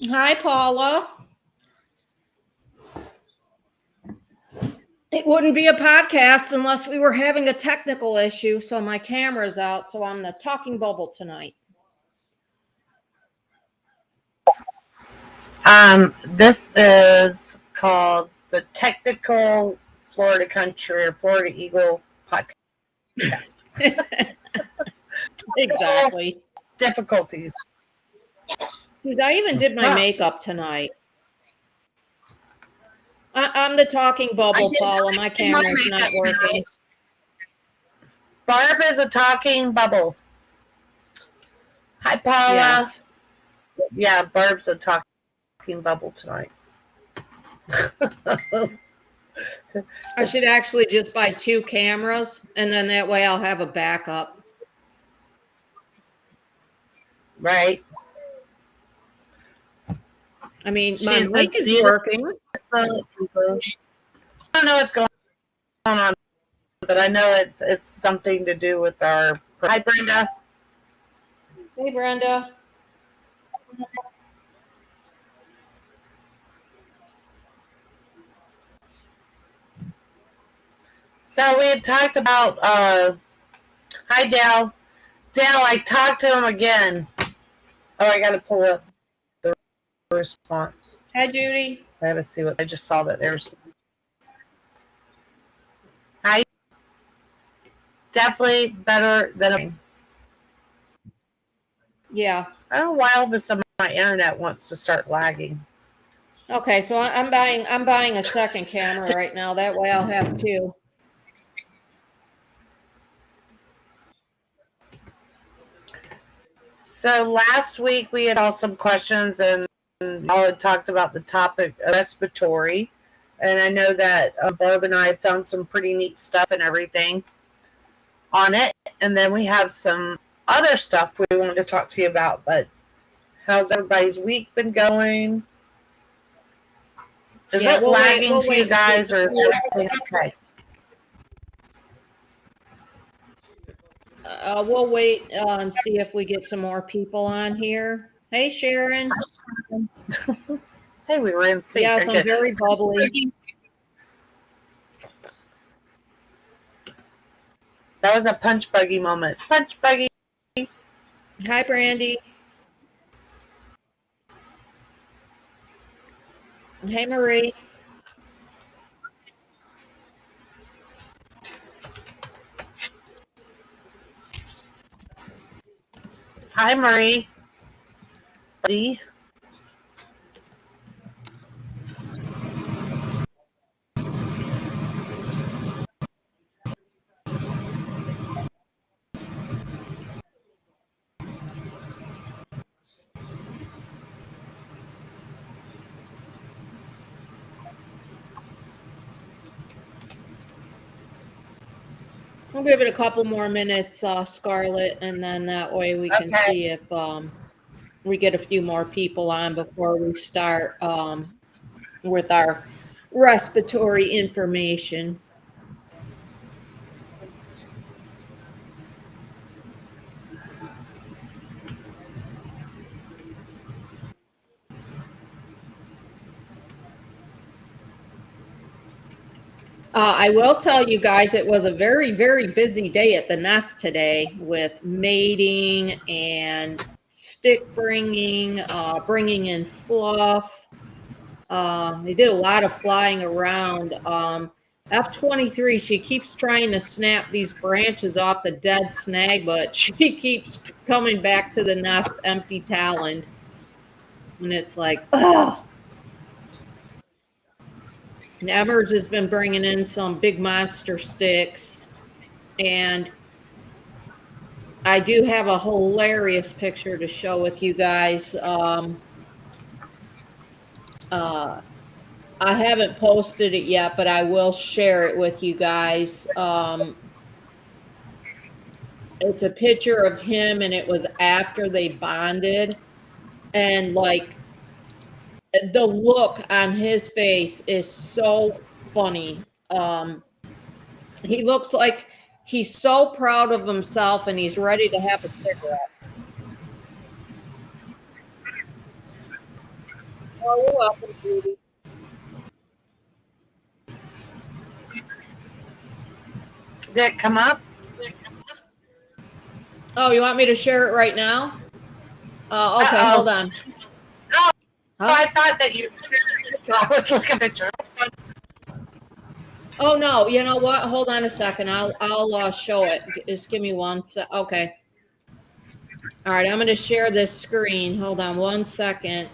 Hi, Paula. It wouldn't be a podcast unless we were having a technical issue, so my camera's out, so I'm the talking bubble tonight. This is called the Technical Florida Country or Florida Eagle podcast. Exactly. Difficulties. Dude, I even did my makeup tonight. I'm the talking bubble, Paula. My camera's not working. Barb is a talking bubble. Hi, Paula. Yes. Yeah, Barb's a talking bubble tonight. I should actually just buy 2 cameras, and then that way I'll have a backup. Right. I mean, my mic is working. I don't know what's going on, but I know it's something to do with our. Hi, Brenda. Hey, Brenda. So we had talked about. Hi, Dale. Dale, I talked to him again. Oh, I got to pull up the response. Hi, Judy. I got to see what I just saw that there's. Hi. Definitely better than. Yeah. I don't know why all of a sudden my internet wants to start lagging. Okay, so I'm buying a second camera right now. That way I'll have 2. So last week we had all some questions and y'all had talked about the topic of respiratory. And I know that Barb and I found some pretty neat stuff and everything on it. And then we have some other stuff we wanted to talk to you about. But how's everybody's week been going? Is it lagging to you guys or is everything okay? We'll wait and see if we get some more people on here. Hey, Sharon. Hey, we were in sync. Yes, I'm very bubbly. That was a punch buggy moment. Punch buggy. Hi, Brandy. Hey, Marie. Hi, Marie. Buddy. We'll give it a couple more minutes, Scarlett, and then that way we can see if we get a few more people on before we start with our respiratory information. I will tell you guys, it was a very, very busy day at the nest today with mating and stick bringing, bringing in fluff. They did a lot of flying around. F-23, she keeps trying to snap these branches off the dead snag, but she keeps coming back to the nest empty-taloned. And it's like, oh. Nevers has been bringing in some big monster sticks. And I do have a hilarious picture to show with you guys. I haven't posted it yet, but I will share it with you guys. It's a picture of him, and it was after they bonded. And like the look on his face is so funny. He looks like he's so proud of himself and he's ready to have a cigarette. Oh, you're welcome, Judy. Did it come up? Oh, you want me to share it right now? Okay, hold on. Oh, Huh? I thought that you. I was looking at your. Oh no! You know what? Hold on a second. I'll show it. Just give me one sec. Okay. All right. I'm going to share this screen. Hold on one second.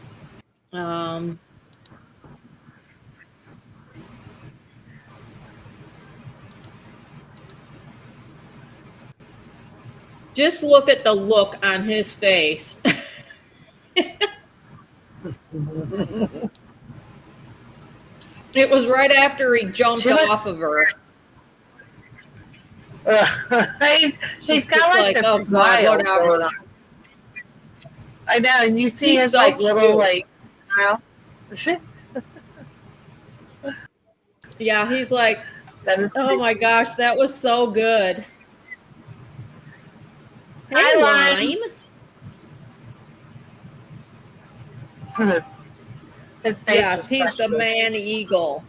Just look at the look on his face. It was right after he jumped off of her. He's got like a smile going on. I know, and you see his so like little like smile. Yeah, he's like, oh my gosh, that was so good. Hey, Hi, Lime. His face yes, he's the man eagle.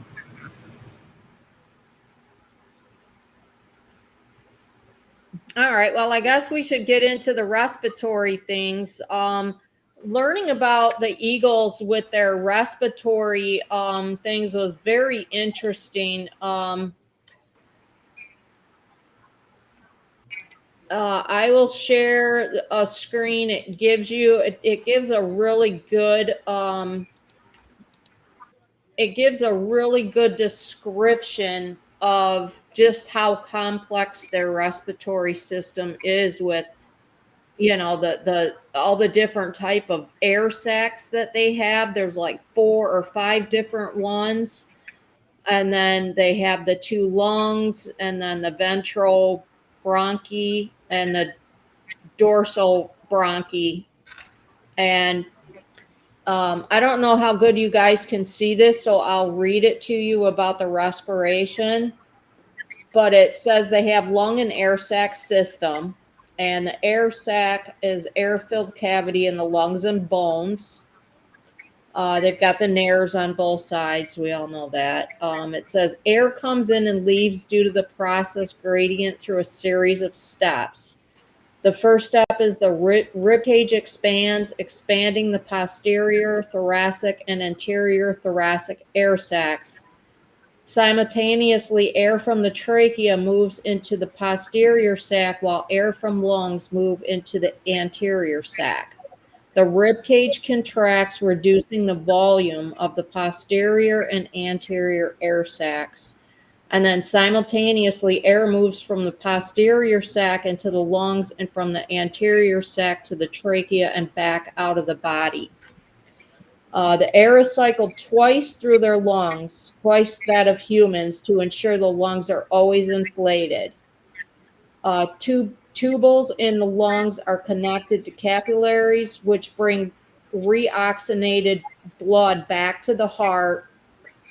All right, well, I guess we should get into the respiratory things. Learning about the eagles with their respiratory things was very interesting. I will share a screen. It gives you, it gives a really good, description of just how complex their respiratory system is with, you know, all the different type of air sacs that they have. There's like 4 or 5 different ones. And then they have the 2 lungs, and then the ventral bronchi and the dorsal bronchi. And I don't know how good you guys can see this, so I'll read it to you about the respiration. But it says they have lung and air sac system, and the air sac is air-filled cavity in the lungs and bones. They've got the nares on both sides. We all know that. It says air comes in and leaves due to the process gradient through a series of steps. The first step is the rib cage expands, expanding the posterior thoracic and anterior thoracic air sacs. Simultaneously, air from the trachea moves into the posterior sac while air from lungs move into the anterior sac. The rib cage contracts, reducing the volume of the posterior and anterior air sacs. And then simultaneously, air moves from the posterior sac into the lungs and from the anterior sac to the trachea and back out of the body. The air is cycled twice through their lungs, twice that of humans, to ensure the lungs are always inflated. Tubules in the lungs are connected to capillaries, which bring reoxygenated blood back to the heart.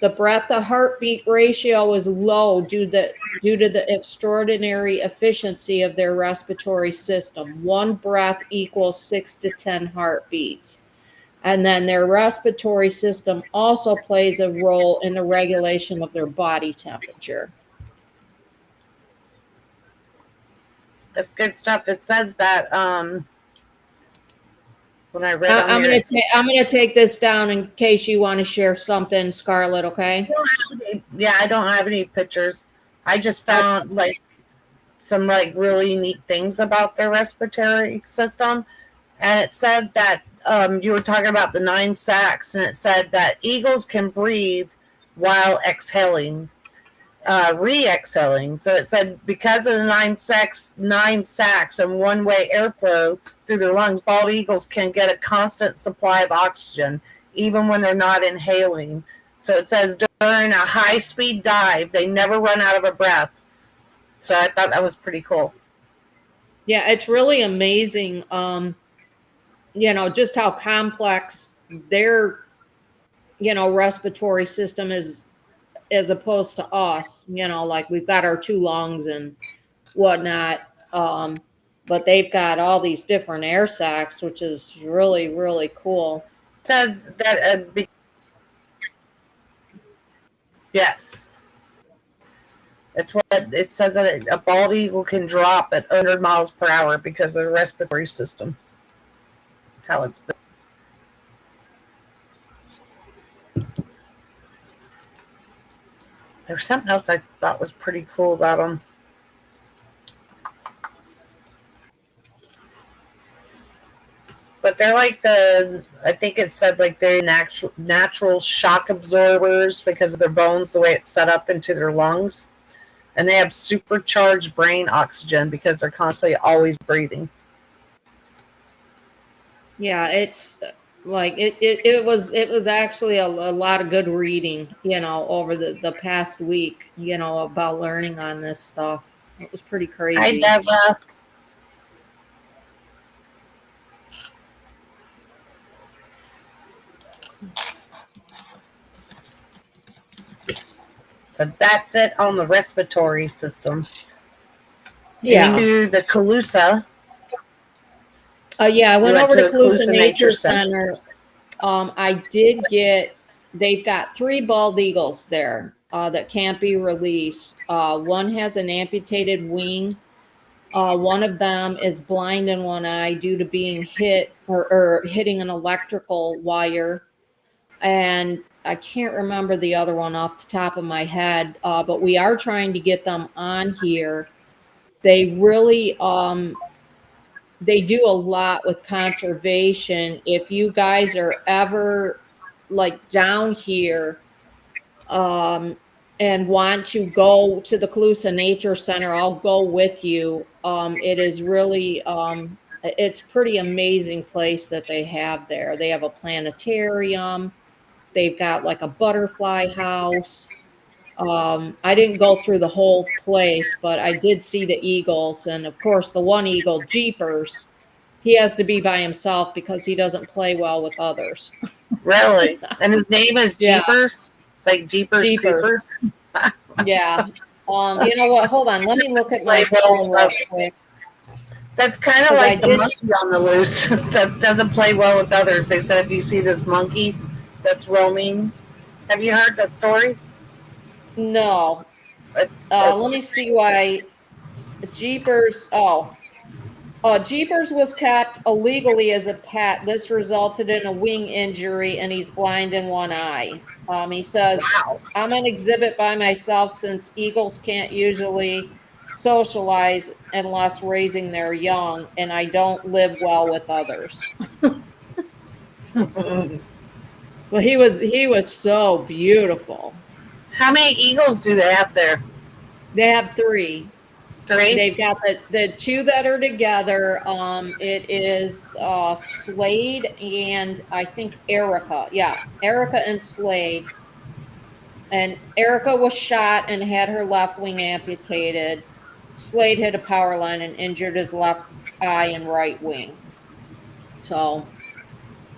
The breath-to-heartbeat ratio is low due to the extraordinary efficiency of their respiratory system. 1 breath equals 6 to 10 heartbeats. And then their respiratory system also plays a role in the regulation of their body temperature. That's good stuff. It says that when I read on I'm there. gonna take this down in case you want to share something, Scarlett. Okay. Yeah, I don't have any pictures. I just found like some like really neat things about their respiratory system, and it said that you were talking about the 9 sacs, and it said that eagles can breathe while exhaling, re-exhaling. So it said because of the 9 sacs and one-way airflow through their lungs, bald eagles can get a constant supply of oxygen even when they're not inhaling. So it says during a high-speed dive, they never run out of a breath. So I thought that was pretty cool. Yeah, it's really amazing. Just how complex their, respiratory system is as opposed to us. Like we've got our 2 lungs and whatnot. But they've got all these different air sacs, which is really, really cool. It says that, yes, it's what it says, that a bald eagle can drop at 100 miles per hour because of the respiratory system. How it's been. There's something else I thought was pretty cool about them. But they're like I think it said like they're natural shock absorbers because of their bones, the way it's set up into their lungs. And they have supercharged brain oxygen because they're constantly always breathing. Yeah, it's like it was actually a lot of good reading, over the past week, about learning on this stuff. It was pretty Hi, crazy. Deborah. So that's it on the respiratory system. Yeah. And you do the Calusa. Yeah, I went over to Calusa Nature Center. Center. They've got 3 bald eagles there that can't be released. One has an amputated wing. One of them is blind in one eye due to being hit or hitting an electrical wire. And I can't remember the other one off the top of my head, but we are trying to get them on here. They really they do a lot with conservation. If you guys are ever like down here and want to go to the Calusa Nature Center, I'll go with you. It is really it's pretty amazing place that they have there. They have a planetarium. They've got like a butterfly house. I didn't go through the whole place, but I did see the eagles. And of course, the one eagle, Jeepers, he has to be by himself because he doesn't play well with others. Really? And his name is Yeah. Jeepers? Like Jeepers Creepers? Yeah. You know what? Hold on. Let me look at my phone real quick. That's kind of like the monkey on the loose that doesn't play well with others. They said if you see this monkey that's roaming. Have you heard that story? No. Let me see why Jeepers. Jeepers was kept illegally as a pet. This resulted in a wing injury, and he's blind in one eye. He says, Wow. I'm on exhibit by myself since eagles can't usually socialize unless raising their young, and I don't live well with others. Well, he was so beautiful. How many eagles do they have there? They have 3. 3? They've got the 2 that are together. It is Slade and I think Erica. Yeah, Erica and Slade. And Erica was shot and had her left wing amputated. Slade hit a power line and injured his left eye and right wing. So,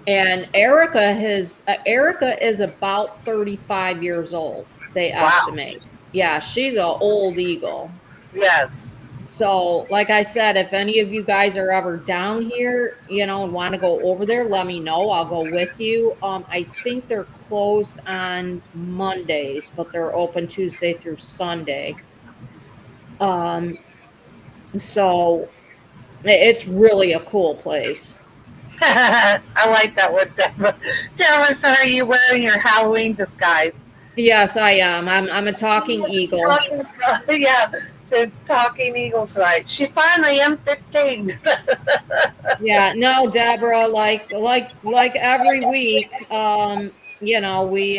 and Erica is about 35 years old. They estimate. Wow. Yeah, she's an old eagle. Yes. So, like I said, if any of you guys are ever down here, and want to go over there, let me know. I'll go with you. I think they're closed on Mondays, but they're open Tuesday through Sunday. So it's really a cool place. I like that one, Deborah. Deborah said, are you wearing your Halloween disguise? Yes, I am. I'm a talking eagle. Yeah, the talking eagle tonight. She's finally M15. Yeah, no, Deborah, like every week, we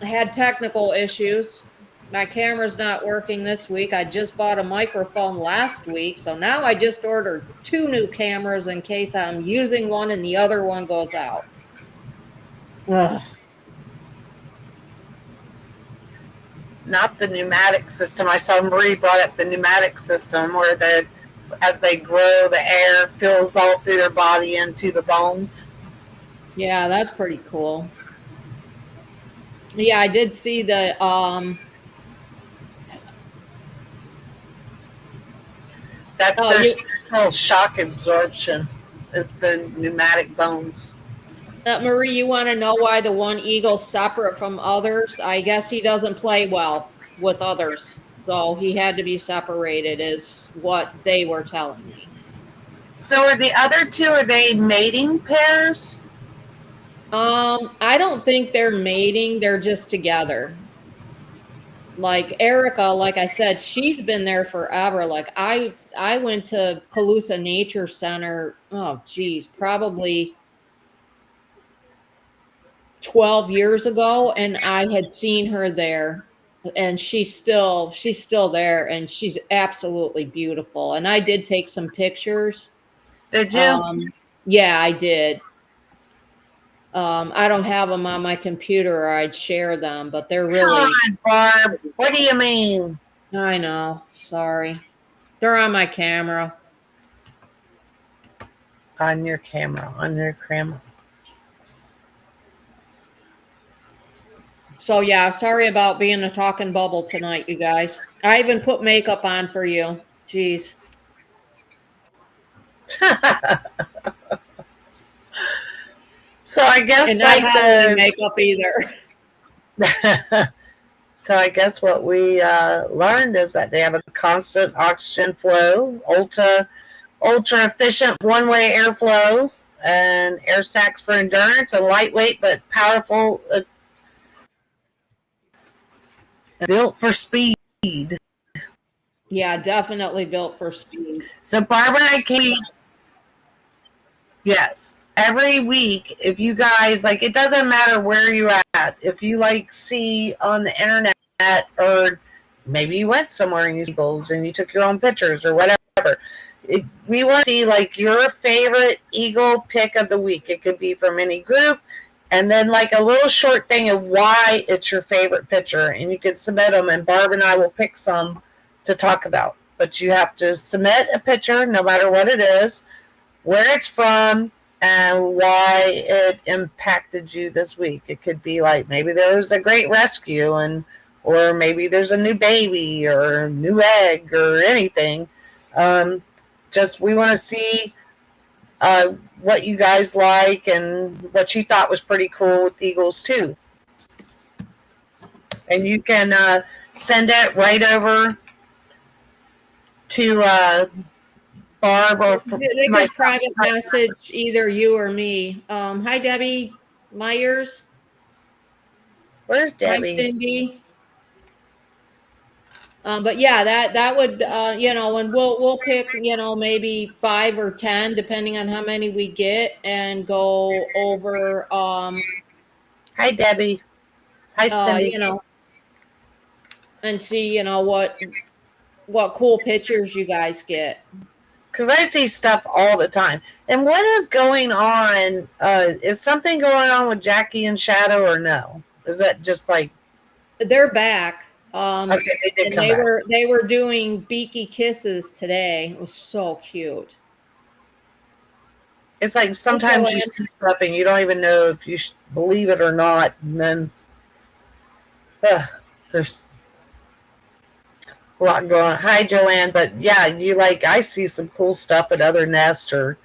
had technical issues. My camera's not working this week. I just bought a microphone last week, so now I just ordered two new cameras in case I'm using one and the other one goes out. Ugh. Not the pneumatic system. I saw Marie brought up the pneumatic system where as they grow, the air fills all through their body into the bones. Yeah, that's pretty cool. Yeah, I did see the That's oh their you special shock absorption. Is the pneumatic bones. Marie, you want to know why the one eagle's separate from others? I guess he doesn't play well with others. So he had to be separated is what they were telling me. So are the other two? Are they mating pairs? I don't think they're mating, they're just together. Like Erica, like I said, she's been there forever. Like I went to Calusa Nature Center, oh geez, probably 12 years ago, and I had seen her there, and she's still there, and she's absolutely beautiful. And I did take some pictures. Did you? um yeah, I did. I don't have them on my computer or I'd share them, but they're Come really, on, Barb. What do you mean? I know, sorry, they're on my camera. On your camera. On your camera. So yeah, sorry about being a talking bubble tonight, you guys. I even put makeup on for you. Jeez. So I And guess not like Halloween makeup either. so I guess what we learned is that they have a constant oxygen flow, ultra efficient one way airflow, and air sacs for endurance, and lightweight but powerful, built for speed. Yeah, definitely built for speed. So Barbara and I came. Yes. Every week, if you guys like, it doesn't matter where you're at. If you like see on the internet, or maybe you went somewhere in Eagles and you took your own pictures or whatever, we want to see like your favorite Eagle pick of the week. It could be from any group, and then like a little short thing of why it's your favorite picture, and you can submit them, and Barb and I will pick some to talk about. But you have to submit a picture, no matter what it is, where it's from, and why it impacted you this week. It could be like maybe there was a great rescue, or maybe there's a new baby or new egg or anything. Just we want to see what you guys like and what you thought was pretty cool with Eagles too. And you can send it right over to Barb or They my could private message either you or me. Hi Debbie Myers. Where's Hi Debbie? Cindy. But yeah, that would and we'll pick maybe 5 or 10 depending on how many we get and go over Hi Debbie. Hi Cindy. and see what cool pictures you guys get. Because I see stuff all the time. And what is going on? Is something going on with Jackie and Shadow, or no? Is that just like They're back. okay? They did And come back. they were doing beaky kisses today. It was so cute. It's like sometimes you see stuff and you don't even know if you believe it or not, and then there's a lot going on. Hi Joanne, but yeah, you like I see some cool stuff at other nests or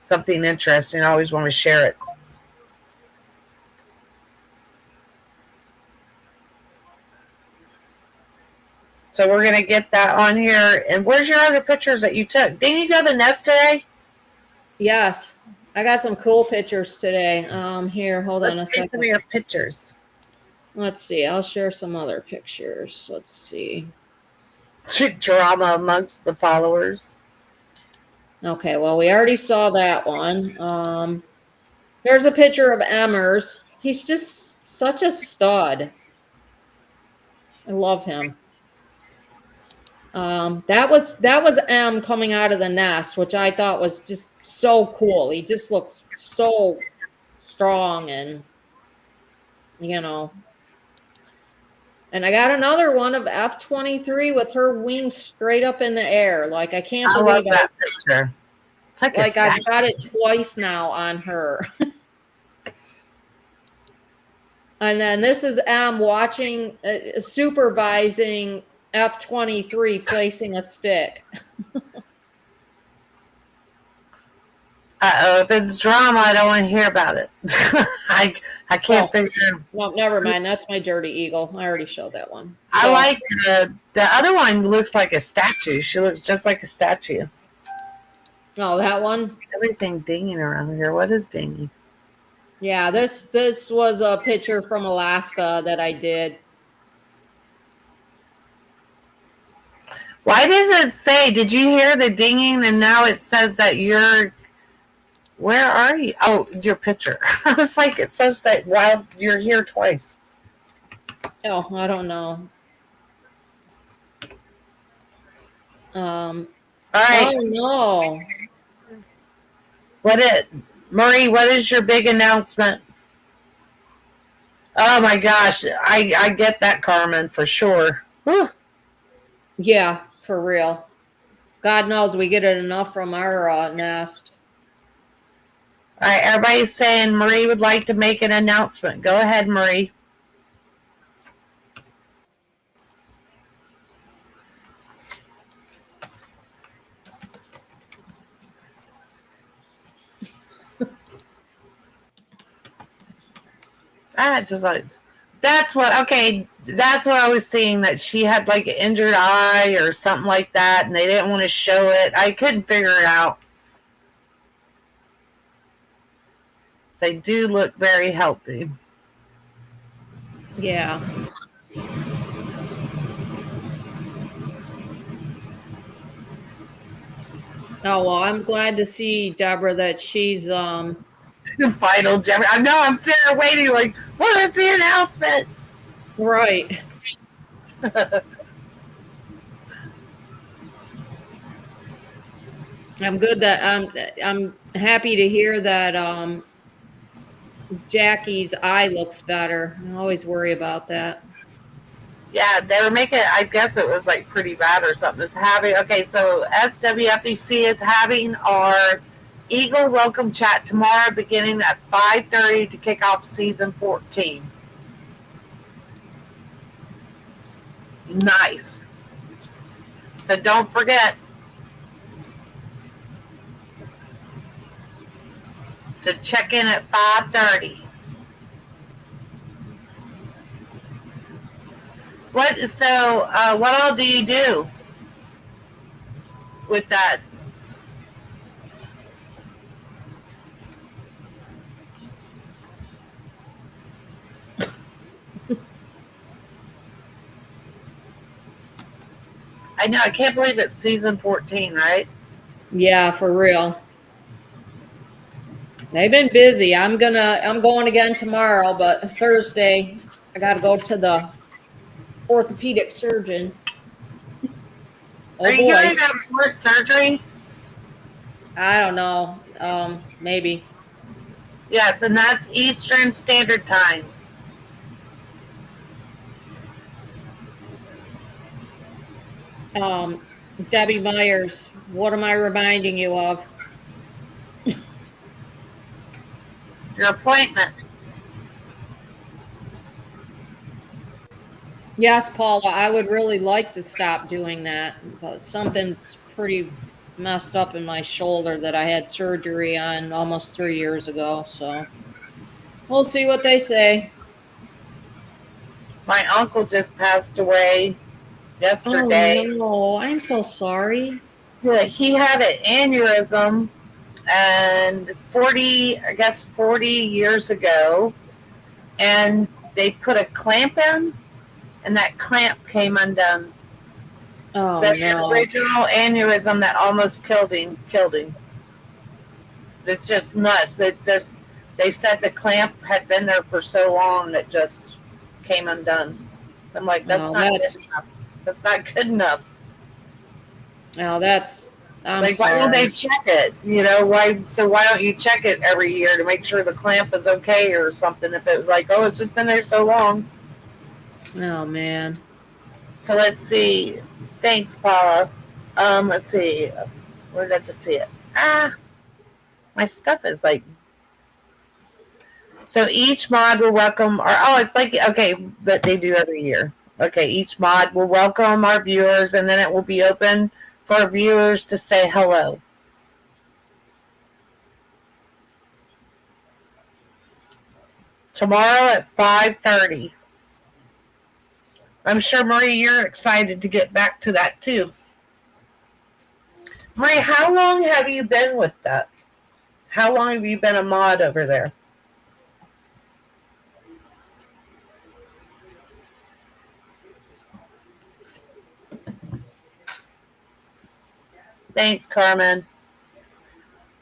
something interesting. I always want to share it. So we're gonna get that on here. And where's your other pictures that you took? Didn't you go to the nest today? Yes. I got some cool pictures today. Here, hold on a Let's see some second. of your pictures. Let's see. I'll share some other pictures. Let's see. Drama amongst the followers. Okay, well, we already saw that one. There's a picture of Emmers. He's just such a stud. I love him. That was M coming out of the nest, which I thought was just so cool. He just looks so strong and you know. And I got another one of F-23 with her wings straight up in the air. Like I can't I love believe that picture. It's like a I've got it twice now on her. And then this is M watching, supervising F-23 placing a stick. If it's drama, I don't want to hear about it. I can't figure. No, never mind. That's my dirty eagle. I already showed that one. I like the other one. Looks like a statue. She looks just like a statue. Oh, that one. Everything dinging around here. What is dinging? Yeah, this was a picture from Alaska that I did. Why does it say? Did you hear the dinging? And now it says that you're. Where are you? Oh, your picture. I was like, it says that while you're here twice. Oh, I don't know. All right. Oh no. Marie, what is your big announcement? Oh my gosh. I get that, Carmen, for sure. Whew. Yeah, for real. God knows we get it enough from our nest. All right, everybody's saying Marie would like to make an announcement. Go ahead, Marie. That's what I was seeing, that she had like an injured eye or something like that, and they didn't want to show it. I couldn't figure it out. They do look very healthy. Yeah. Oh well, I'm glad to see, Deborah, that she's The final Jeopardy. I know, I'm sitting there waiting like, what is the announcement? right. I'm good that I'm happy to hear that Jackie's eye looks better. I always worry about that. Yeah, they were making, I guess it was like pretty bad or something. So SWFEC is having our Eagle welcome chat tomorrow beginning at 5:30 to kick off season 14. Nice. So don't forget to check in at 5:30. What all do you do with that? I know, I can't believe it's season 14, right? Yeah, for real. They've been busy. I'm going again tomorrow, but Thursday I got to go to the orthopedic surgeon. Oh Are you boy. going to have more surgery? I don't know. Maybe. Yes, and that's Eastern Standard Time. Debbie Myers, what am I reminding you of? Your appointment. Yes, Paula, I would really like to stop doing that, but something's pretty messed up in my shoulder that I had surgery on almost 3 years ago. So we'll see what they say. My uncle just passed away yesterday. Oh no, I'm so sorry. Yeah, he had an aneurysm and 40 years ago, and they put a clamp in, and that clamp came undone. Oh, So no. the original aneurysm that almost killed him. It's just nuts. They said the clamp had been there for so long that just came undone. I'm like, that's Oh, not good enough. That's not good enough. No, I'm Like, why don't sorry. they check it? You know, why? So why don't you check it every year to make sure the clamp is okay or something? If it was like, oh, it's just been there so long. Oh, man. So let's see. Thanks, Paula. Let's see. Where did I just see it? My stuff is like. So each mod will welcome, it's like, okay, that they do every year. Okay, each mod will welcome our viewers, and then it will be open for our viewers to say hello. Tomorrow at 5:30. I'm sure, Marie, you're excited to get back to that too. Marie, how long have you been with that? How long have you been a mod over there? Thanks, Carmen.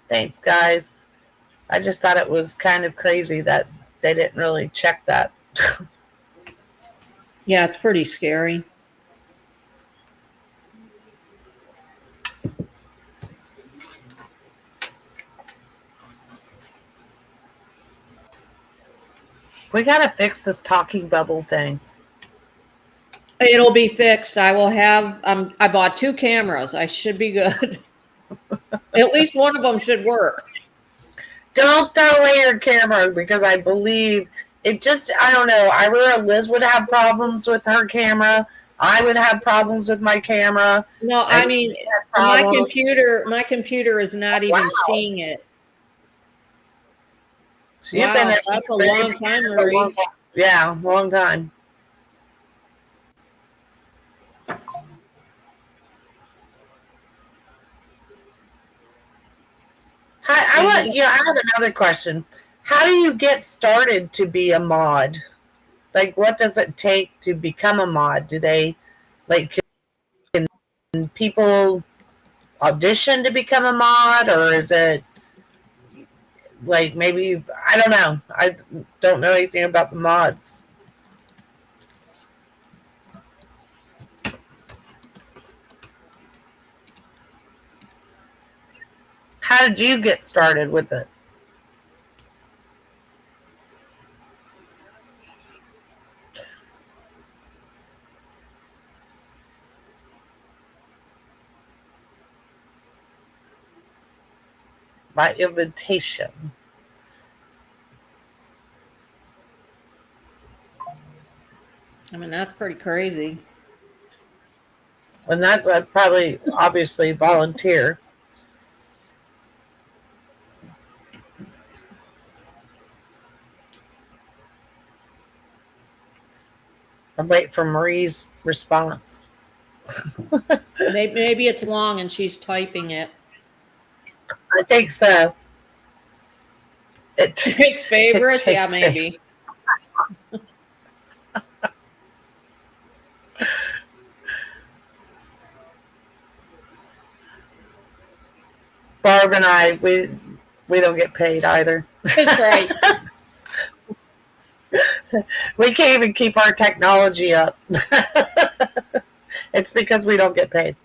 Thanks, guys. I just thought it was kind of crazy that they didn't really check that. Yeah, it's pretty scary. We got to fix this talking bubble thing. It'll be fixed. I will have, I bought 2 cameras. I should be good. At least one of them should work. Don't throw away your camera, because I believe it just, I don't know. I remember Liz would have problems with her camera. I would have problems with my camera. No, I mean, my computer is not even seeing it. So you've been there. That's a long time, Marie. Yeah, long time. I have another question. How do you get started to be a mod? Like, what does it take to become a mod? Do they, like, can people audition to become a mod, or is it like maybe, I don't know. I don't know anything about the mods. How did you get started with it? By invitation. I mean, that's pretty crazy. And that's probably obviously volunteer. I'm waiting for Marie's response. Maybe it's long and she's typing it. I think so. It takes favorites? Yeah, maybe. Barb and I, we don't get paid either. That's right. We can't even keep our technology up. It's because we don't get paid.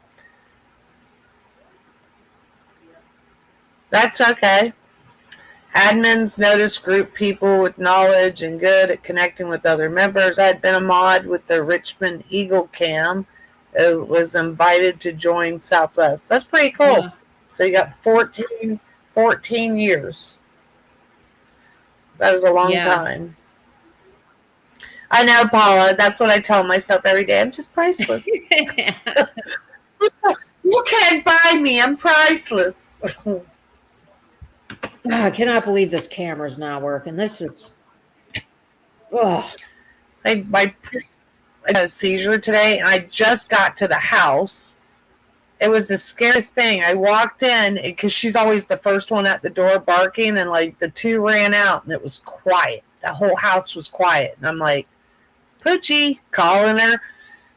That's okay. Admins notice group people with knowledge and good at connecting with other members. I'd been a mod with the Richmond Eagle Cam. It was invited to join Southwest. That's pretty cool. Yeah. So you got 14 years. That was a long time. I know, Paula. That's what I tell myself every day. I'm just priceless. You can't buy me. I'm priceless. I cannot believe this camera's not working. This is. Ugh. I had a seizure today, and I just got to the house, It was the scariest thing. I walked in because she's always the first one at the door barking, and like the two ran out, and it was quiet. The whole house was quiet, and I'm like, Poochie, calling her,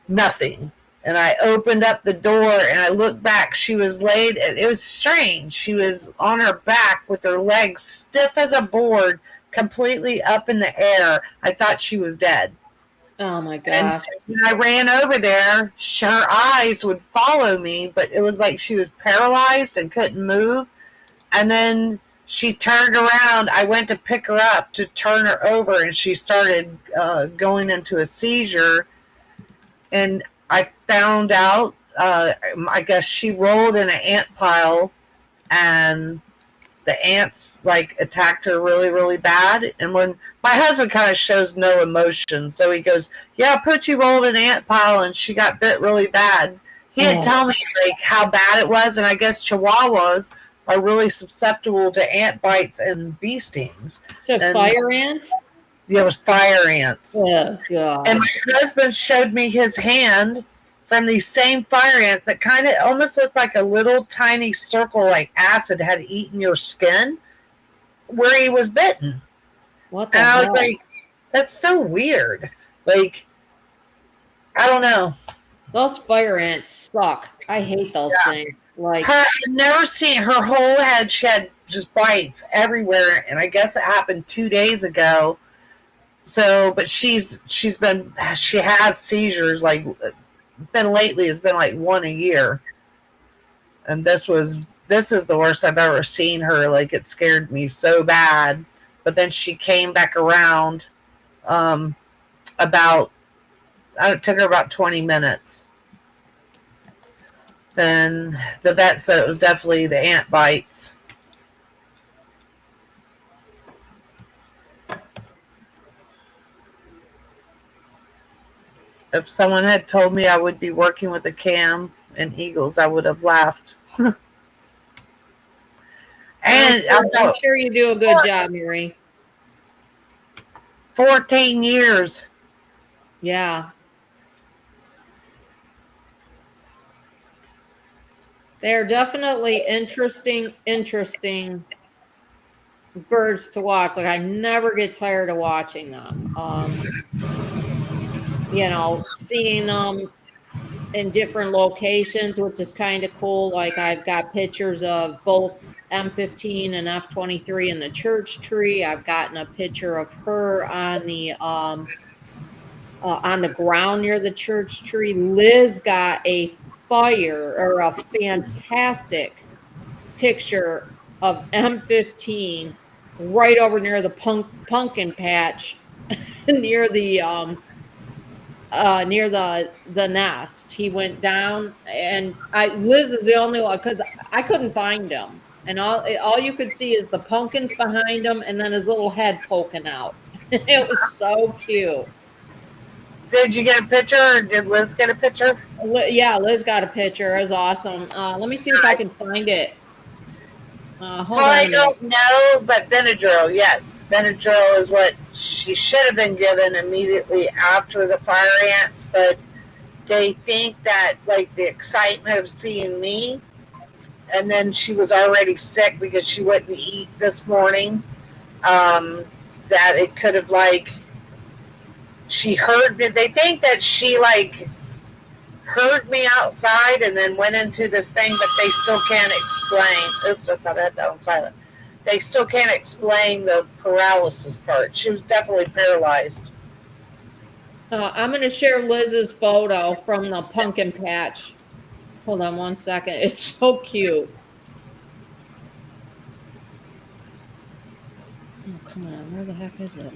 nothing. And I opened up the door and I looked back. She was laid. It was strange. She was on her back with her legs stiff as a board, completely up in the air. I thought she was dead. Oh my And gosh. when I ran over there, her eyes would follow me, but it was like she was paralyzed and couldn't move. And then she turned around. I went to pick her up to turn her over, and she started going into a seizure. And I found out, I guess she rolled in an ant pile, and the ants like attacked her really, really bad. And when my husband kind of shows no emotion, so he goes, "Yeah, Poochie rolled in an ant pile, and she got bit really bad." He had told me like how bad it was, and I guess Chihuahuas are really susceptible to ant bites and bee stings. So And fire ants? yeah, it was fire ants. Oh god. And my husband showed me his hand from these same fire ants that kind of almost looked like a little tiny circle, like acid had eaten your skin, where he was bitten. What the And I was hell? like, that's so weird. Like, I don't know. Those fire ants suck. I hate those things. Like, I've never seen her whole head. She had just bites everywhere, and I guess it happened 2 days ago. So, but she has seizures. Like, been lately, it's been like one a year, and this is the worst I've ever seen her. Like, it scared me so bad. But then she came back around. About it took her about 20 minutes. Then the vet said it was definitely the ant bites. If someone had told me I would be working with a cam and Eagles, I would have laughed. And I'm sure you do a good job, Marie. 14 years. Yeah. They're definitely interesting birds to watch. Like, I never get tired of watching them. Seeing them in different locations, which is kind of cool. Like, I've got pictures of both M15 and F23 in the church tree. I've gotten a picture of her on the ground near the church tree. Liz got a fantastic picture of M15 right over near the pumpkin patch near the nest. He went down, and Liz is the only one, because I couldn't find him, and all you could see is the pumpkins behind him, and then his little head poking out. It was so cute. Did you get a picture, or did Liz get a picture? Yeah, Liz got a picture. It was awesome. Let me see if I can find it. Hold on. I don't know, but Benadryl, yes. Benadryl is what she should have been given immediately after the fire ants, but they think that, like, the excitement of seeing me, and then she was already sick because she wouldn't eat this morning, that it could have, like, she heard me. They think that she, like, heard me outside and then went into this thing, but they still can't explain. Oops, I thought I had that on silent. They still can't explain the paralysis part. She was definitely paralyzed. I'm going to share Liz's photo from the pumpkin patch. Hold on one second. It's so cute. Oh, come on. Where the heck is it?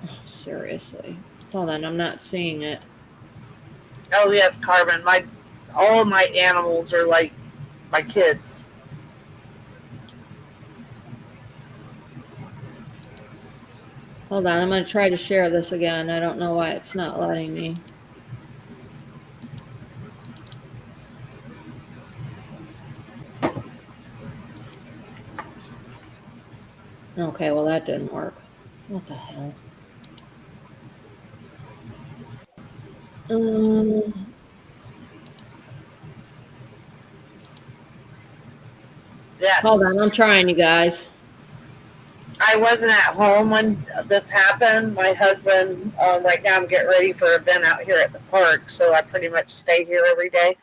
Oh, seriously. Hold on. I'm not seeing it. Oh, yes, Carmen. All my animals are like my kids. Hold on. I'm going to try to share this again. I don't know why it's not letting me. Okay, well, that didn't work. What the hell? Um, Yes. Hold on, I'm trying, you guys. I wasn't at home when this happened. My husband, right now, I'm getting ready for an event out here at the park, so I pretty much stay here every day.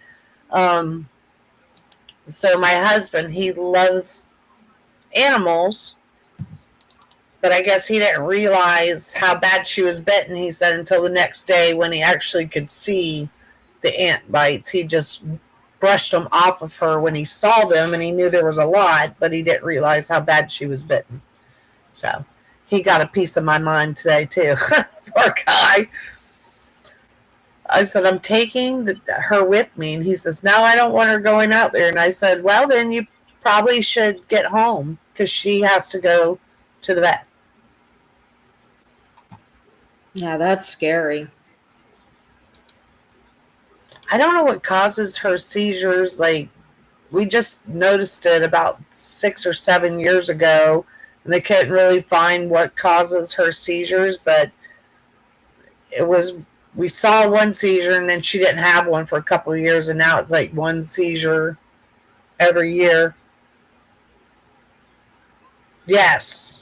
So my husband, he loves animals, but I guess he didn't realize how bad she was bitten. He said until the next day when he actually could see the ant bites. He just brushed them off of her when he saw them, and he knew there was a lot, but he didn't realize how bad she was bitten. So he got a piece of my mind today too. Poor guy. I said, I'm taking her with me. And he says, no, I don't want her going out there. And I said, well, then you probably should get home because she has to go to the vet. Yeah, that's scary. I don't know what causes her seizures. Like, we just noticed it about 6 or 7 years ago, and they couldn't really find what causes her seizures, but we saw one seizure, and then she didn't have one for a couple of years, and now it's like one seizure every year. Yes.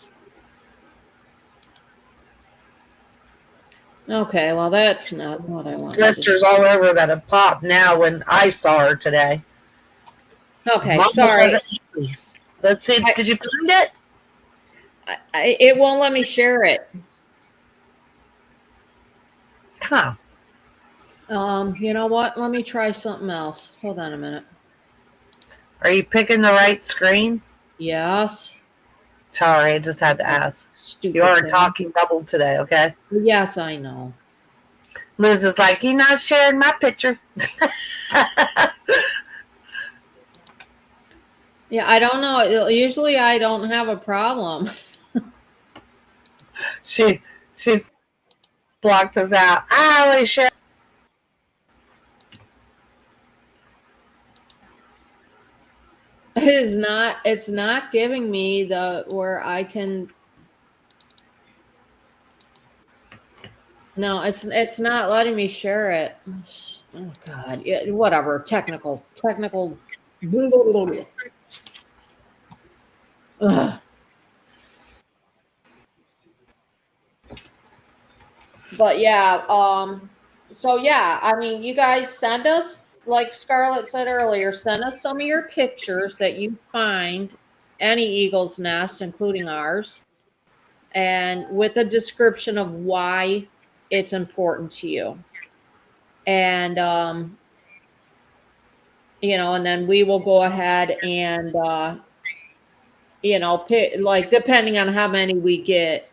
Okay, well, that's not what I wanted. Blisters all over that have popped now when I saw her today. Okay, sorry. Let's see. Did you find it? It won't let me share it. Huh. You know what? Let me try something else. Hold on a minute. Are you picking the right screen? Yes. Sorry, I just had to ask. Stupid You are thing. talking double today, okay? Yes, I know. Liz is like, you're not sharing my picture. Yeah, I don't know. Usually I don't have a problem. She's blocked us out. I always share. It's not giving me where I can. No, it's not letting me share it. Oh God. Yeah, whatever. Technical. Ugh. But yeah, so yeah, I mean, you guys send us, like Scarlett said earlier, send us some of your pictures that you find any eagle's nest, including ours, and with a description of why it's important to you. And and then we will go ahead and pick, like, depending on how many we get,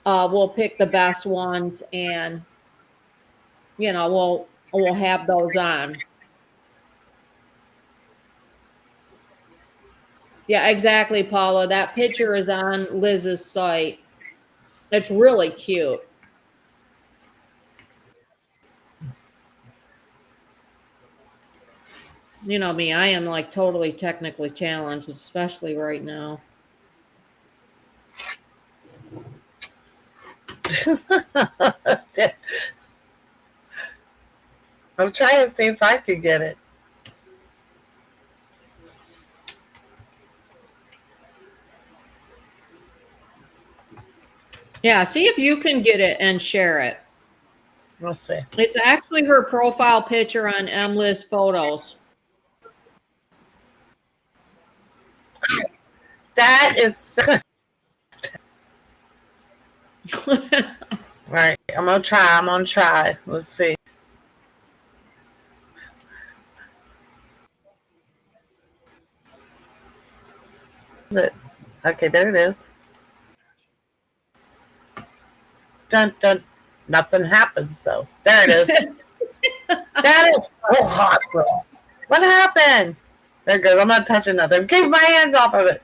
we'll pick the best ones, and we'll have those on. Yeah, exactly, Paula. That picture is on Liz's site. It's really cute. You know me, I am like totally technically challenged, especially right now. I'm trying to see if I could get it. Yeah, see if you can get it and share it. We'll see. It's actually her profile picture on Liz Photos. That is. All right, I'm gonna try. Let's see. Is it? Okay, there it is. Dun dun. Nothing happens though. There it is. That is so awesome. What happened? There it goes. I'm not touching nothing. Keep my hands off of it.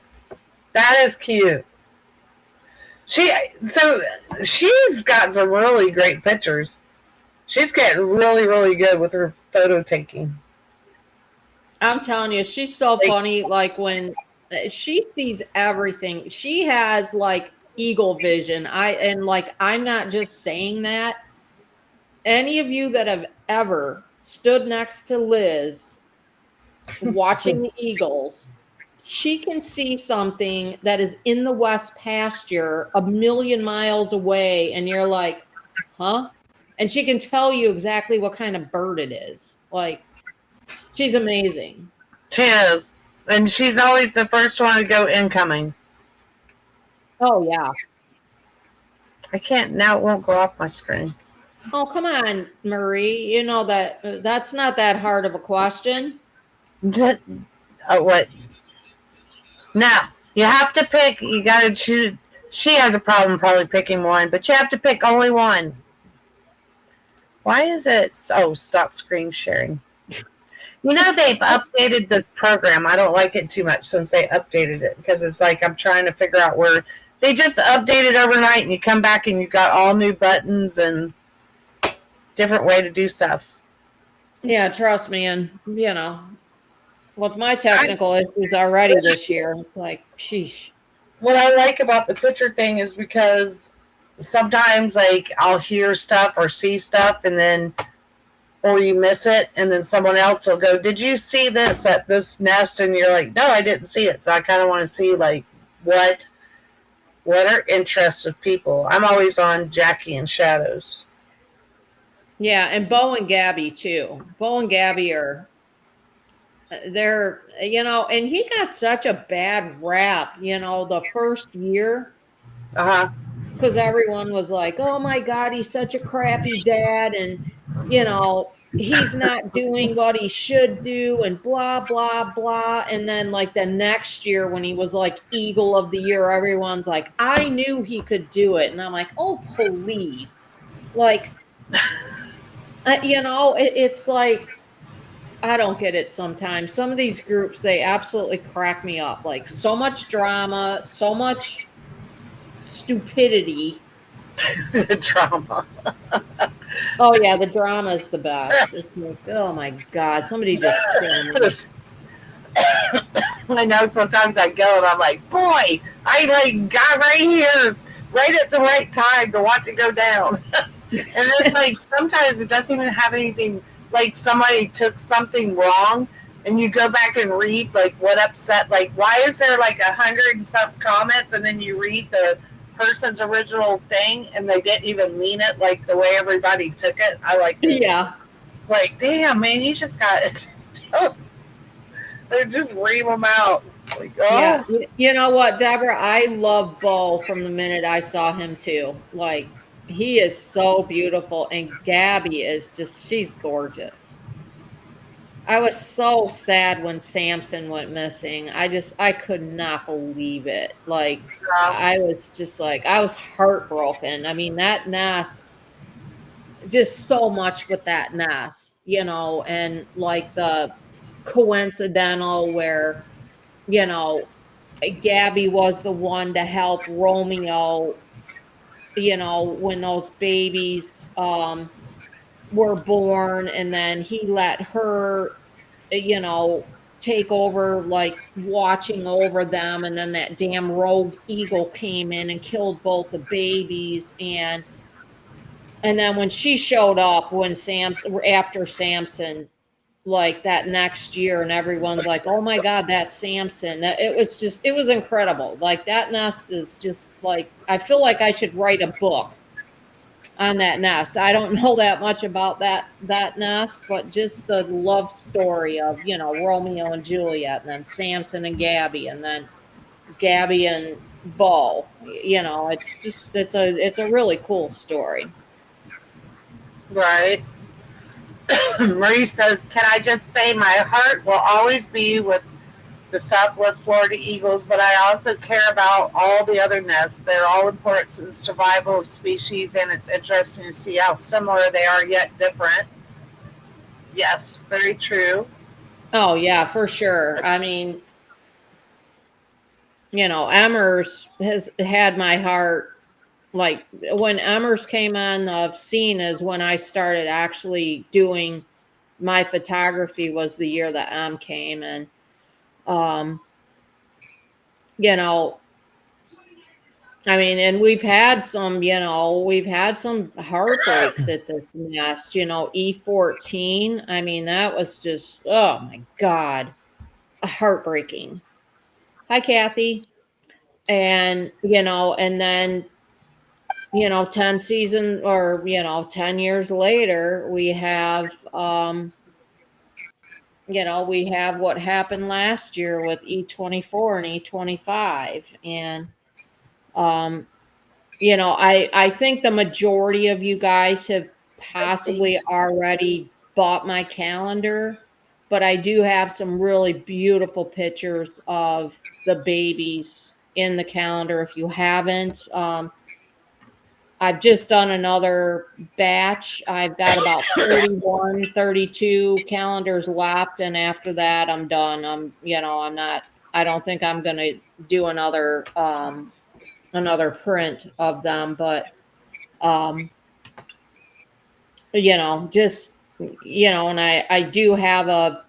That is cute. She's got some really great pictures. She's getting really, really good with her photo taking. I'm telling you, she's so funny. Like, when she sees everything, she has like eagle vision. I'm not just saying that. Any of you that have ever stood next to Liz watching the Eagles, she can see something that is in the West pasture a million miles away, and you're like, huh? And she can tell you exactly what kind of bird it is. Like, she's amazing. She is. And she's always the first one to go incoming. Oh, yeah. I can't, now it won't go off my screen. Oh, come on, Marie. You know that's not that hard of a question. What? Now, you have to pick, you gotta choose. She has a problem probably picking one, but you have to pick only one. Why is it? Oh, stop screen sharing. You know, they've updated this program. I don't like it too much since they updated it because it's like I'm trying to figure out where they just updated overnight and you come back and you've got all new buttons and different way to do stuff. Yeah, trust me. And, with my technical issues already this year, it's like, sheesh. What I like about the picture thing is because sometimes like I'll hear stuff or see stuff and then or you miss it and then someone else will go, did you see this at this nest? And you're like, no, I didn't see it. So I kind of want to see like what are interests of people. I'm always on Jackie and Shadows. Yeah, and Bo and Gabby too. Bo and Gabby are they're and he got such a bad rap, the first year. Because everyone was like, oh my God, he's such a crappy dad, and he's not doing what he should do, and blah blah blah. And then like the next year when he was like Eagle of the Year, everyone's like, I knew he could do it. And I'm like, oh please. Like it's like, I don't get it sometimes. Some of these groups, they absolutely crack me up. Like, so much drama, so much stupidity. Drama. Oh yeah, the drama is the best. It's like, oh my God, somebody just kill me. I know sometimes I go and I'm like, boy, I like got right here, right at the right time to watch it go down. And it's like sometimes it doesn't even have anything, like somebody took something wrong and you go back and read like what upset, like why is there like 100 and some comments and then you read the person's original thing and they didn't even mean it like the way everybody took it. I like it. Yeah. Like, damn, man, you just got it. They just ream them out. Like, oh. Yeah. You know what, Deborah? I love Bo from the minute I saw him too. Like, he is so beautiful, and Gabby is just, she's gorgeous. I was so sad when Samson went missing. I could not believe it. Like, I was just like, I was heartbroken. I mean, that nest, just so much with that nest, and like the coincidental where, Gabby was the one to help Romeo, when those babies were born, and then he let her, take over, like watching over them, and then that damn rogue eagle came in and killed both the babies, and then when she showed up after Samson, like that next year, and everyone's like, oh my God, that's Samson. It was incredible. Like, that nest is just like, I feel like I should write a book on that nest. I don't know that much about that nest, but just the love story of, Romeo and Juliet, and then Samson and Gabby, and then Gabby and Bo. It's a really cool story. Right. Marie says, can I just say my heart will always be with the Southwest Florida Eagles, but I also care about all the other nests. They're all important to the survival of species, and it's interesting to see how similar they are yet different. Yes, very true. Oh, yeah, for sure. I mean, Emmers has had my heart. Like, when Emmers came on the scene is when I started actually doing my photography, was the year that Em came. And, you know, I mean, and we've had some, heartbreaks at this nest, E14. I mean, that was just, oh my God, heartbreaking. Hi, Kathy. And, and then, 10 years later, we have what happened last year with E24 and E25. And, um, I think the majority of you guys have possibly already bought my calendar, but I do have some really beautiful pictures of the babies in the calendar. If you haven't, I've just done another batch. I've got about 31, 32 calendars left. And after that, I'm done. I don't think I'm going to do another print of them, but, um, and I do have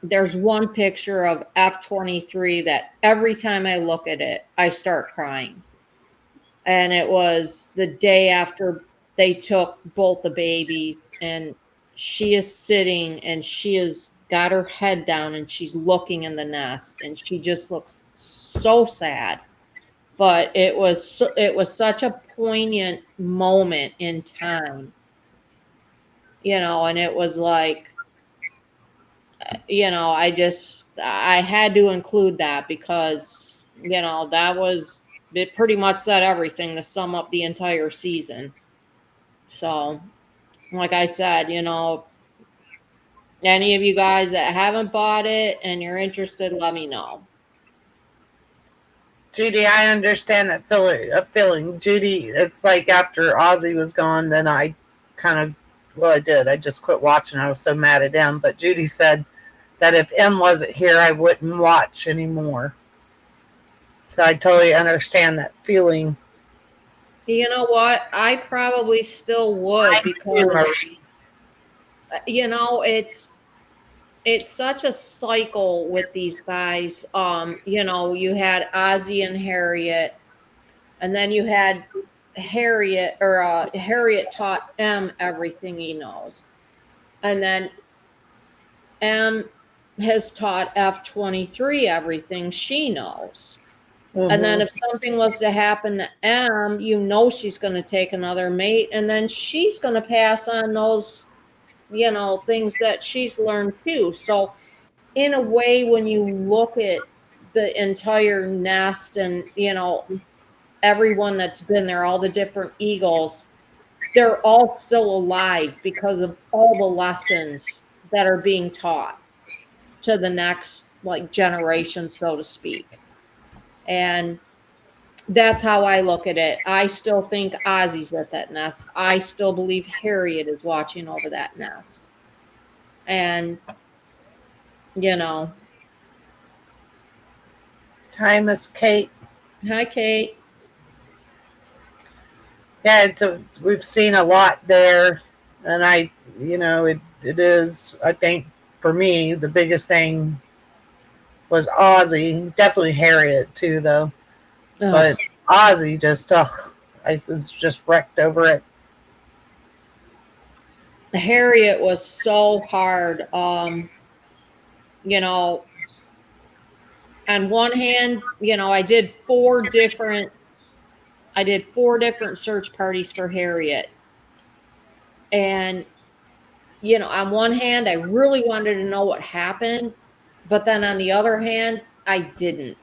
there's one picture of F23 that every time I look at it, I start crying. And it was the day after they took both the babies, and she is sitting and she has got her head down and she's looking in the nest and she just looks so sad. But it was such a poignant moment in time, and it was like, I had to include that because, it pretty much said everything to sum up the entire season. So, like I said, any of you guys that haven't bought it and you're interested, let me know. Judy, I understand that feeling. Judy, it's like after Ozzy was gone, then I kind of, well, I did. I just quit watching. I was so mad at him. But Judy said that if M wasn't here, I wouldn't watch anymore. So I totally understand that feeling. You know what? I probably still would because, it's such a cycle with these guys. You had Ozzy and Harriet, and then you had Harriet taught M everything he knows. And then M has taught F23 everything she knows. Mm-hmm. And then if something was to happen to M, she's going to take another mate, and then she's going to pass on those, things that she's learned too. So in a way, when you look at the entire nest and, everyone that's been there, all the different Eagles, they're all still alive because of all the lessons that are being taught to the next generation, so to speak. And that's how I look at it. I still think Ozzy's at that nest. I still believe Harriet is watching over that nest. And, Hi, Miss Kate. Hi, Kate. Yeah, we've seen a lot there. And it is, I think, for me, the biggest thing was Ozzy. Definitely Harriet, too, though. Ugh. But Ozzy I was just wrecked over it. Harriet was so hard. On one hand, I did four different search parties for Harriet. And, on one hand, I really wanted to know what happened. But then on the other hand, I didn't.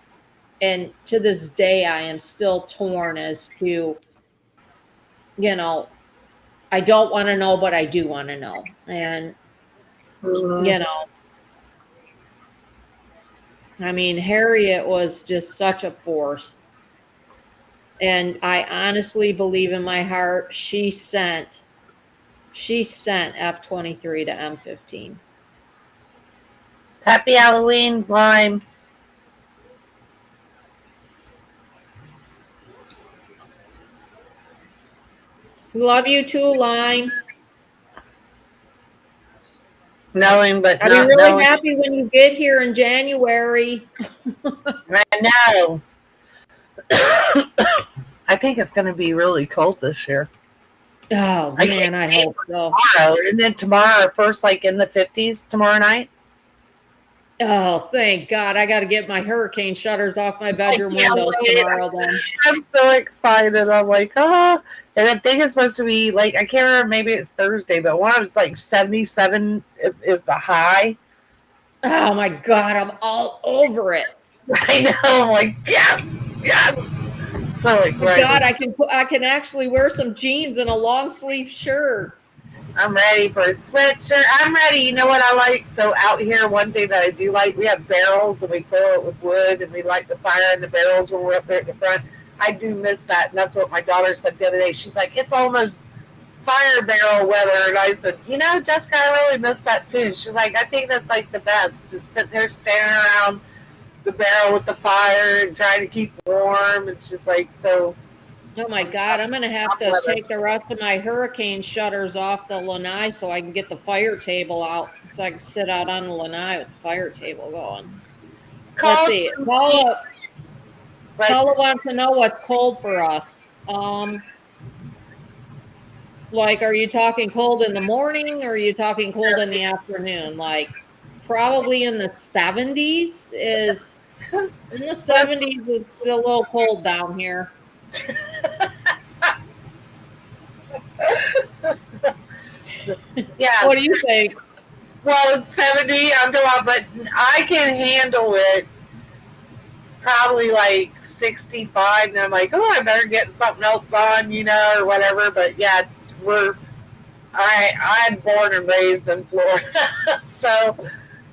And to this day, I am still torn as to, I don't want to know, but I do want to know. And, I mean, Harriet was just such a force. And I honestly believe in my heart she sent F23 to M15. Happy Halloween, Lime. Love you too, Lime. Knowing, but I'll be really happy when you get here in January. I know. I think it's going to be really cold this year. Oh man, I hope so. Tomorrow, and then tomorrow, first like in the 50s tomorrow night. Oh, thank God. I got to get my hurricane shutters off my bedroom windows tomorrow then. I'm so excited. I'm like, oh. And I think it's supposed to be like, I can't remember, maybe it's Thursday, but one of it's like 77 is the high. Oh my God, I'm all over it. I know. I'm like, yes, yes. So excited. God, I can actually wear some jeans and a long sleeve shirt. I'm ready for a sweatshirt. I'm ready. You know what I like? So out here, one thing that I do like, we have barrels and we fill it with wood and we light the fire in the barrels when we're up there at the front. I do miss that. And that's what my daughter said the other day. She's like, it's almost fire barrel weather. And I said, you know, Jessica, I really miss that too. She's like, I think that's like the best. Just sitting there standing around the barrel with the fire and trying to keep warm. And she's like, so. Oh my God, I'm going to have to take the rest of my hurricane shutters off the lanai so I can get the fire table out so I can sit out on the lanai with the fire table going. Let's see. Paula wants to know what's cold for us. Like, are you talking cold in the morning or are you talking cold in the afternoon? Like, probably in the 70s is a little cold down here. Yeah. What do you think? Well, it's 70. I'm doing, but I can handle it. Probably like 65. And I'm like, oh, I better get something else on, you know, or whatever. But yeah, I'm born and raised in Florida, so.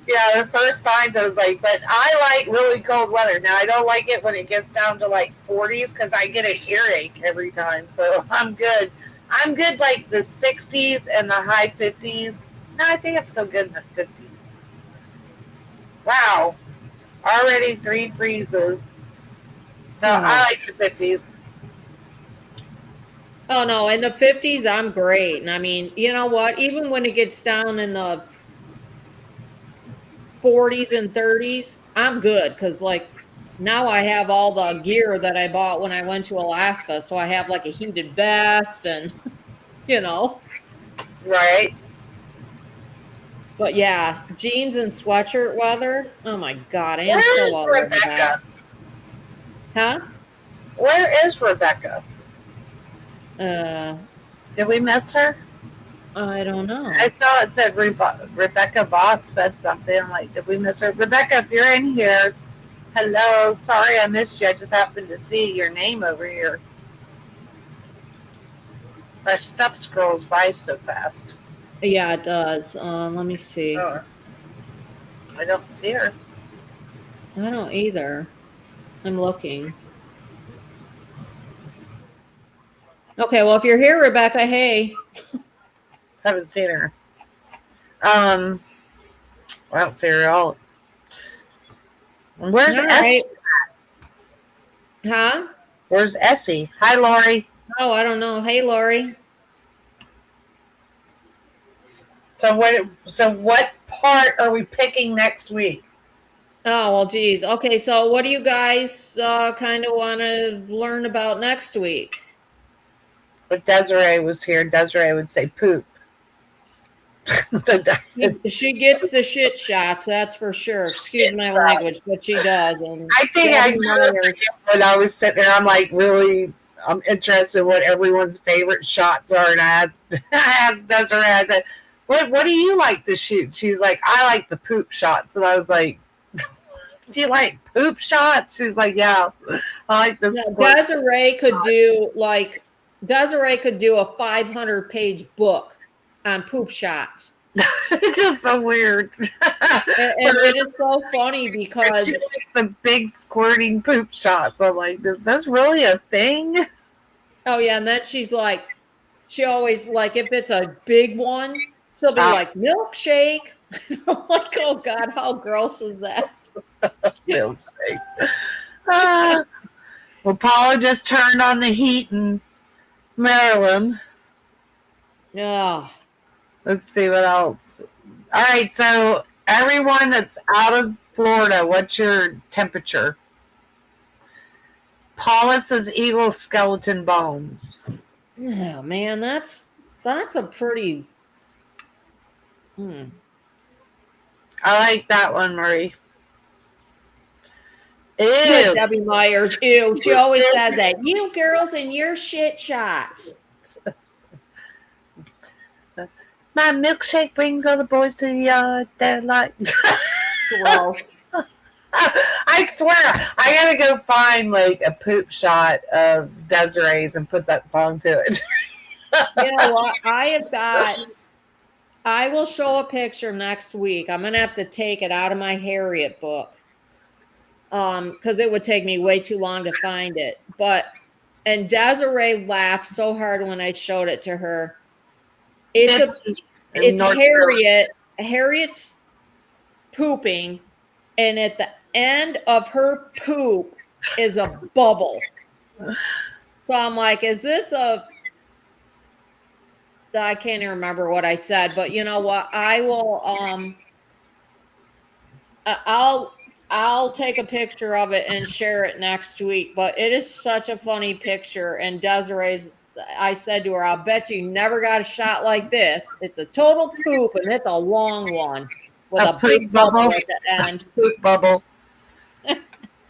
Yeah, the first signs I was like, but I like really cold weather. Now, I don't like it when it gets down to like 40s because I get an earache every time. So I'm good. I'm good like the 60s and the high 50s. No, I think it's still good in the 50s. Wow. Already 3 freezes. So I like the 50s. Oh, no. In the 50s, I'm great. And I mean, you know what? Even when it gets down in the 40s and 30s, I'm good because like now I have all the gear that I bought when I went to Alaska. So I have like a heated vest and, you know. Right. But yeah, jeans and sweatshirt weather. Oh my God, I am so all over that. Huh? Where is Rebecca? Did we miss her? I don't know. I saw it said Rebecca Voss said something. I'm like, did we miss her? Rebecca, if you're in here, hello. Sorry I missed you. I just happened to see your name over here. Our stuff scrolls by so fast. Yeah, it does. Let me see. Oh. I don't see her. I don't either. I'm looking. Okay, well, if you're here, Rebecca, hey. Haven't seen her. I don't see her at all. Where's Essie? Huh? Where's Essie? Hi, Lori. Oh, I don't know. Hey, Lori. So what part are we picking next week? Oh, well, geez. Okay, so what do you guys kind of want to learn about next week? If Desiree was here, Desiree would say poop. She gets the shit shots, that's for sure. Excuse my language, but she does. And I think when I was sitting there, I'm like, really, I'm interested in what everyone's favorite shots are. And I asked Desiree, I said, what do you like to shoot? She's like, I like the poop shots. And I was like, do you like poop shots? She's like, yeah, I like this. Yeah, Desiree could do a 500-page book on poop shots. It's just so weird. and it is so funny because she likes the big squirting poop shots. I'm like, is this really a thing? Oh yeah, and then she always like if it's a big one, she'll be like milkshake. I'm like, oh God, how gross is that? Milkshake. Well, Paula just turned on the heat in Maryland. Yeah. Let's see what else. All right, so everyone that's out of Florida, what's your temperature? Paula says eagle skeleton bones. Oh man, that's a pretty. I like that one, Marie. Good, Ew. Debbie Myers. Ew. She always says that. You girls and your shit shots. My milkshake brings all the boys to the yard. They're like, Gross. I swear, I gotta go find like a poop shot of Desiree's and put that song to it. You know what? I will show a picture next week. I'm gonna have to take it out of my Harriet book. Because it would take me way too long to find it. And Desiree laughed so hard when I showed it to her. It's Harriet. Harriet's pooping, and at the end of her poop is a bubble. So I'm like, is this a... I can't even remember what I said, but you know what? I will I'll take a picture of it and share it next week. But it is such a funny picture. And Desiree's, I said to her, I'll bet you never got a shot like this. It's a total poop, and it's a long one with a big bubble at the end. Poop bubble.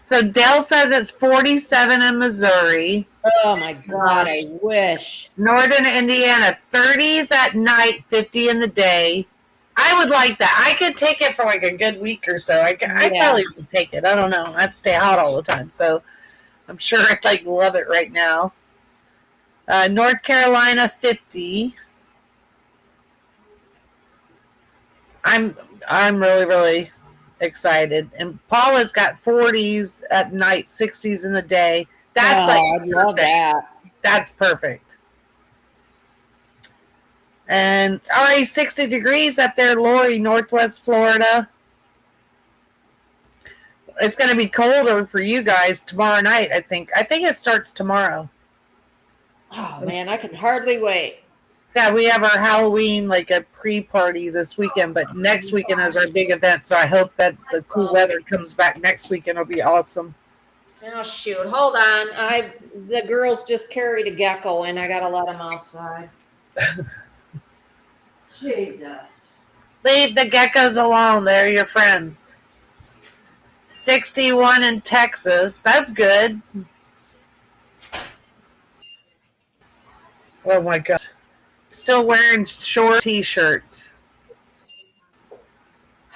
So Dale says it's 47 in Missouri. Oh my God, I wish. Northern Indiana, 30s at night, 50 in the day. I would like that. I could take it for like a good week or so. I probably could take it. I don't know. I have to stay hot all the time, so I'm sure I'd like love it right now. North Carolina, 50. I'm really, really excited. And Paula's got 40s at night, 60s in the day. That's I love that. That's perfect. And it's already 60 degrees up there, Lori, Northwest Florida. It's going to be colder for you guys tomorrow night, I think. I think it starts tomorrow. Oh, man, I can hardly wait. Yeah, we have our Halloween, like a pre-party this weekend, but next weekend is our big event, so I hope that the cool weather comes back next weekend. It'll be awesome. Oh, shoot. Hold on. The girls just carried a gecko, and I got to let them outside. Jesus. Leave the geckos alone. They're your friends. 61 in Texas. That's good. Oh, my God. Still wearing short T-shirts.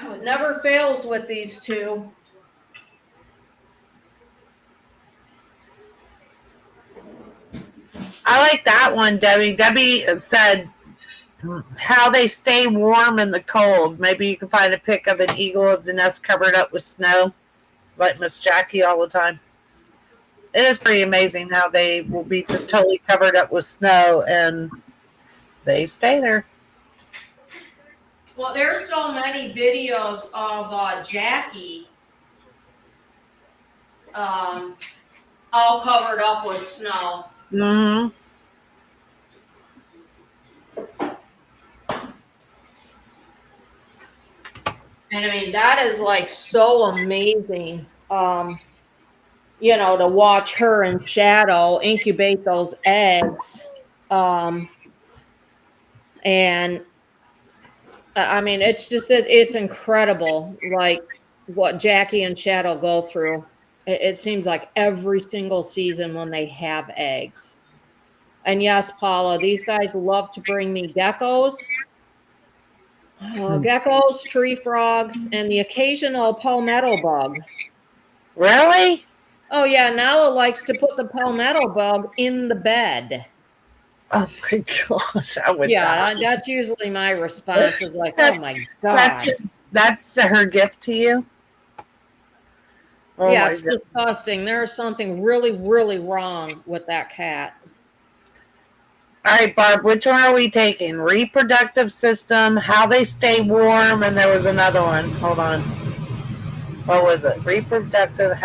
Oh, it never fails with these two. I like that one, Debbie. Debbie said how they stay warm in the cold. Maybe you can find a pic of an eagle of the nest covered up with snow, like Miss Jackie all the time. It is pretty amazing how they will be just totally covered up with snow and they stay there. Well, there's so many videos of Jackie all covered up with snow. Mm-hmm. And I mean, that is like so amazing, to watch her and Shadow incubate those eggs. And I mean, it's incredible, like what Jackie and Shadow go through. It seems like every single season when they have eggs. And yes, Paula, these guys love to bring me geckos. Geckos, tree frogs, and the occasional palmetto bug. Really? Oh, yeah. Nala likes to put the palmetto bug in the bed. Oh, my gosh. I would die. That's usually my response is like, oh, my God. That's her gift to you? Oh, yeah, it's disgusting. There's something really, really wrong with that cat. All right, Barb, which one are we taking? Reproductive system, how they stay warm, and there was another one. Hold on. What was it? Reproductive,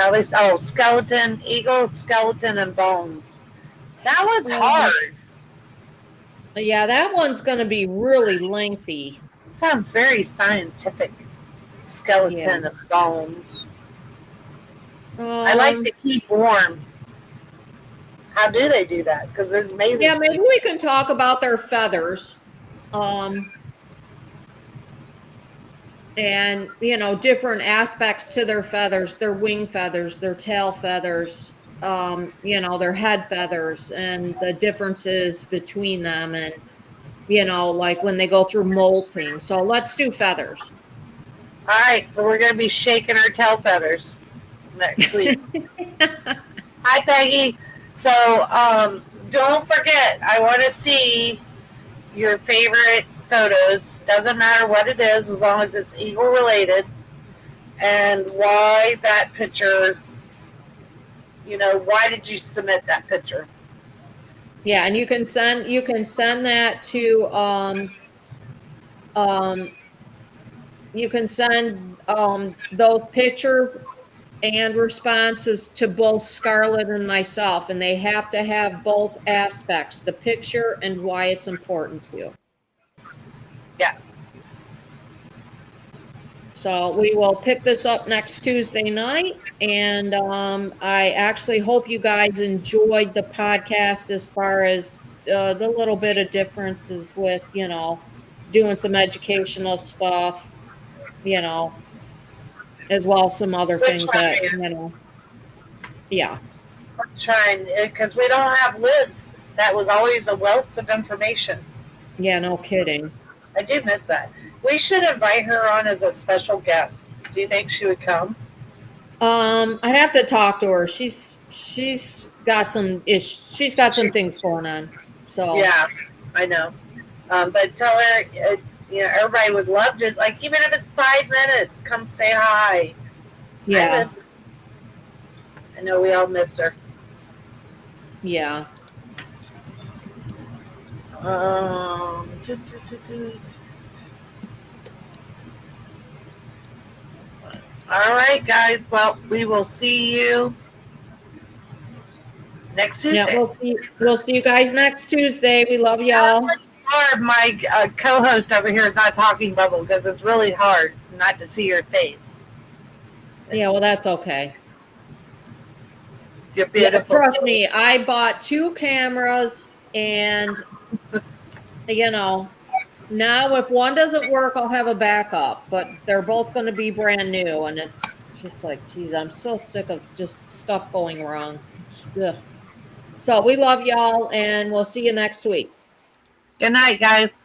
skeleton, eagle, skeleton, and bones. That was hard. Yeah, that one's going to be really lengthy. Sounds very scientific. Skeleton and bones. I like to keep warm. How do they do that? Because it amazes Yeah, maybe me. we can talk about their feathers. And, different aspects to their feathers, their wing feathers, their tail feathers, their head feathers, and the differences between them, and, like when they go through molting. So let's do feathers. All right, so we're going to be shaking our tail feathers next week. Hi, Peggy. So don't forget, I want to see your favorite photos. Doesn't matter what it is, as long as it's eagle related, and why that picture. Why did you submit that picture? Yeah, and you can send that to you can send those picture and responses to both Scarlett and myself, and they have to have both aspects, the picture and why it's important to you. Yes. So we will pick this up next Tuesday night, and I actually hope you guys enjoyed the podcast as far as the little bit of differences with, doing some educational stuff, as well as some other We're things that, trying. Yeah. We're trying, because we don't have Liz. That was always a wealth of information. Yeah, no kidding. I do miss that. We should invite her on as a special guest. Do you think she would come? I'd have to talk to her. She's got some she's got some things going on. So Yeah, I know. But tell her, everybody would love to, like, even if it's 5 minutes, come say hi. yeah. I know we all miss her. Yeah. Um, all right, guys. Well, we will see you next Tuesday. Yeah, we'll see you guys next Tuesday. We love y'all. Barb, my co-host over here, is not talking bubble because it's really hard not to see your face. Yeah, well, that's okay. You're beautiful. Yeah, trust me, I bought 2 cameras, and now if one doesn't work, I'll have a backup. But they're both going to be brand new, and it's just like, geez, I'm so sick of just stuff going wrong. Ugh. So we love y'all, and we'll see you next week. Good night, guys.